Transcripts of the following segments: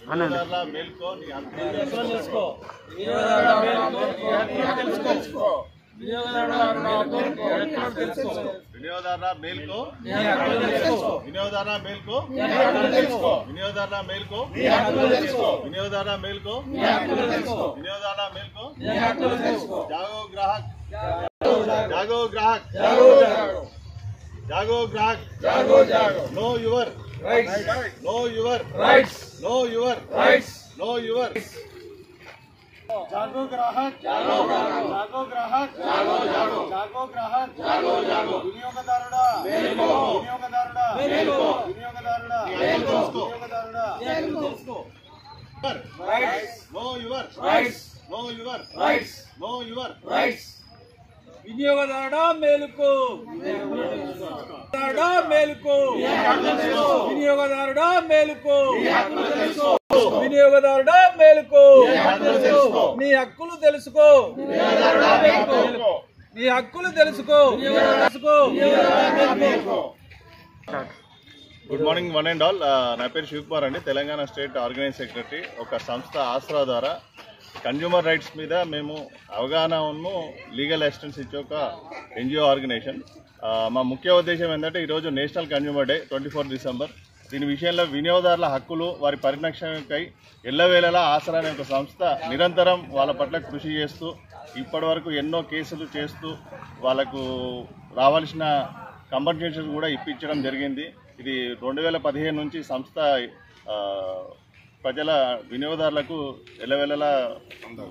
వినియోగదారుల మేల్కో जागो ग्राहक know your rights, know your rights, know your rights, know your जागो ग्राहक विनियोगदारुडा know your rights, know your rights, know your rights. వినియోగదారుడా మేలుకో, వినియోగదారుడా మేలుకో, వినియోగదారుడా మేలుకో, నీ హక్కులు తెలుసుకో, నీ హక్కులు తెలుసుకో. Good morning one and all. నా పేరు శివకుమార్ అండి, తెలంగాణ స్టేట్ ఆర్గనైజ్ సెక్రటరీ. ఒక సంస్థ ఆసరా ద్వారా కన్జ్యూమర్ రైట్స్ మీద మేము అవగాహనను లీగల్ అసిస్టెన్స్ ఇచ్చే ఒక ఎన్జిఓ ఆర్గనైజేషన్. మా ముఖ్య ఉద్దేశం ఏంటంటే ఈరోజు నేషనల్ కన్జ్యూమర్ డే 24 డిసెంబర్. దీని విషయంలో వినియోగదారుల హక్కులు వారి పరిరక్షణకై ఎల్లవేళలా ఆసరా అనే ఒక సంస్థ నిరంతరం వాళ్ళ పట్ల కృషి చేస్తూ ఇప్పటి వరకు ఎన్నో కేసులు చేస్తూ వాళ్ళకు రావాల్సిన కంపన్సేషన్ కూడా ఇప్పించడం జరిగింది. ఇది 2015 నుంచి సంస్థ ప్రజల వినియోగదారులకు ఎల్లవేళలా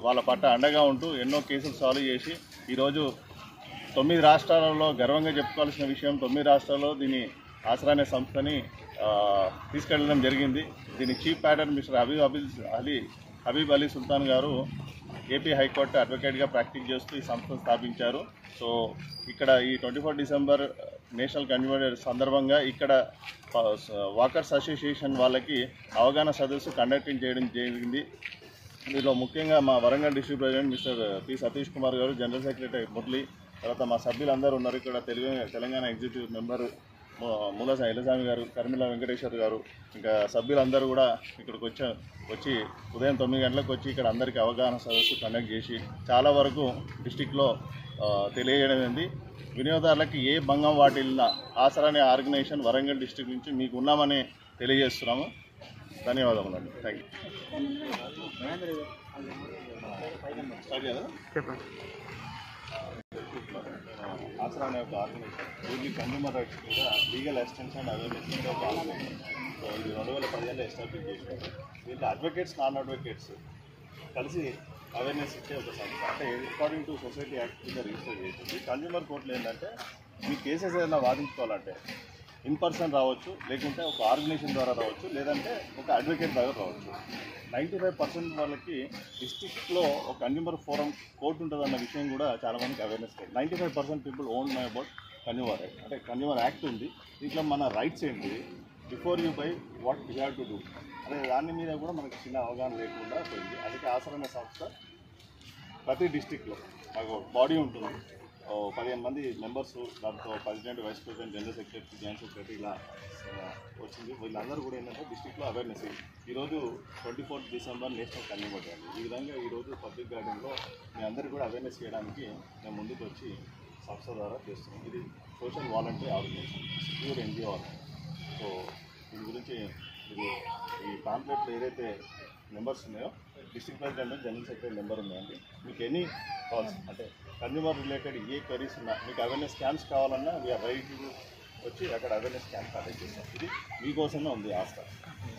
వాళ్ళ పట్ల అండగా ఉంటూ ఎన్నో కేసులు సాల్వ్ చేసి ఈరోజు 9 రాష్ట్రాలలో గర్వంగా చెప్పుకోవాల్సిన విషయం, 9 రాష్ట్రాల్లో దీని ఆసరా అనే సంస్థని తీసుకెళ్ళడం జరిగింది. దీని chief patron mister Habib Ali Sultan గారు ఏపీ హైకోర్టు అడ్వకేట్గా ప్రాక్టీస్ చేస్తూ ఈ సంస్థను స్థాపించారు. సో ఇక్కడ ఈ 24 డిసెంబర్ నేషనల్ కన్జ్యూమర్ డే సందర్భంగా ఇక్కడ వాకర్స్ అసోసియేషన్ వాళ్ళకి అవగాహన సదస్సు కండక్టింగ్ చేయడం జరిగింది. దీనిలో ముఖ్యంగా మా Warangal district president mister P Satish Kumar గారు, జనరల్ సెక్రటరీ మురళి, తర్వాత మా సభ్యులందరూ ఉన్నారు. ఇక్కడ తెలంగాణ ఎగ్జిక్యూటివ్ మెంబరు మూలస ఎల్లస్వామి గారు, కర్మిల వెంకటేశ్వర్ గారు, ఇంకా సభ్యులందరూ కూడా ఇక్కడికి వచ్చి ఉదయం 9 గంటలకు వచ్చి ఇక్కడ అందరికీ అవగాహన సదస్సు కండక్ట్ చేసి చాలా వరకు డిస్టిక్లో తెలియజేయడం. వినియోగదారులకి ఏ భంగం వాటిల్లినా ఆసరా అనే ఆర్గనైజేషన్ వరంగల్ డిస్టిక్ నుంచి మీకు ఉన్నామని తెలియజేస్తున్నాము. ధన్యవాదములు అండి. Thank you. ఆసరా అనే ఒక ఆర్గనైజేషన్ దీనికి కన్జ్యూమర్ రైట్స్ మీద లీగల్ అసిస్టెన్స్ అండ్ అవేర్నెస్ మీద ఒక ఆర్గనైజేషన్. సో ఇది 2015లో ఎస్టాబ్లిష్ చేసినారు. దీంట్లో అడ్వకేట్స్, నాన్ అడ్వకేట్స్ కలిసి అవేర్నెస్ ఇచ్చే ఒక సంస్థ. అంటే అకార్డింగ్ టు సొసైటీ యాక్ట్ కింద రిజిస్టర్ చేసింది. కన్జ్యూమర్ కోర్టులో ఏంటంటే మీ కేసెస్ ఏదైనా వాదించుకోవాలంటే ఇన్ పర్సన్ రావచ్చు, లేకుంటే ఒక ఆర్గనైజేషన్ ద్వారా రావచ్చు, లేదంటే ఒక అడ్వకేట్ ద్వారా రావచ్చు. 95% వాళ్ళకి డిస్ట్రిక్ట్లో ఒక కన్జ్యూమర్ ఫోరం కోర్టు ఉంటుందన్న విషయం కూడా చాలామందికి అవేర్నెస్ లేదు. 95% people own my about consumer right. అంటే కన్జ్యూమర్ యాక్ట్ ఉంది, దీంట్లో మన రైట్స్ ఏంటి, before you by what you have to do అనే దాని మీద కూడా మనకు చిన్న అవగాహన లేకుండా పోయింది. అందుకే ఆసరా అనే సంస్థ ప్రతి డిస్టిక్లో మాకు బాడీ ఉంటుంది, 15 మంది మెంబర్స్, దాంతో president, vice president, general secretary, joint secretary ఇలా వచ్చింది. వీళ్ళందరూ కూడా ఏంటంటే డిస్టిక్లో అవేర్నెస్. ఈరోజు 24 డిసెంబర్ నేషనల్ కన్జ్యూమర్ డే. ఈ విధంగా ఈరోజు పబ్లిక్ గార్డెన్లో మీ అందరికీ కూడా అవేర్నెస్ చేయడానికి మేము ముందుకు వచ్చి సంస్థ ద్వారా చేస్తున్నాం. ఇది social voluntary organization, pure NGO organization. So దీని గురించి ఇది ఈ పాంప్లెట్లో ఏదైతే మెంబర్స్ ఉన్నాయో district president, general secretary number ఉన్నాయండి. మీకు ఎనీ కాల్స్ అంటే కన్జ్యూమర్ రిలేటెడ్ ఏ క్వరీస్ ఉన్నా, మీకు అవేర్నెస్ క్యాంప్స్ కావాలన్నా వీఆర్ రెడీ టు వచ్చి అక్కడ అవేర్నెస్ క్యాంప్ కండక్ట్ చేస్తాం. ఇది మీకోసమే ఉంది ఆస్తా.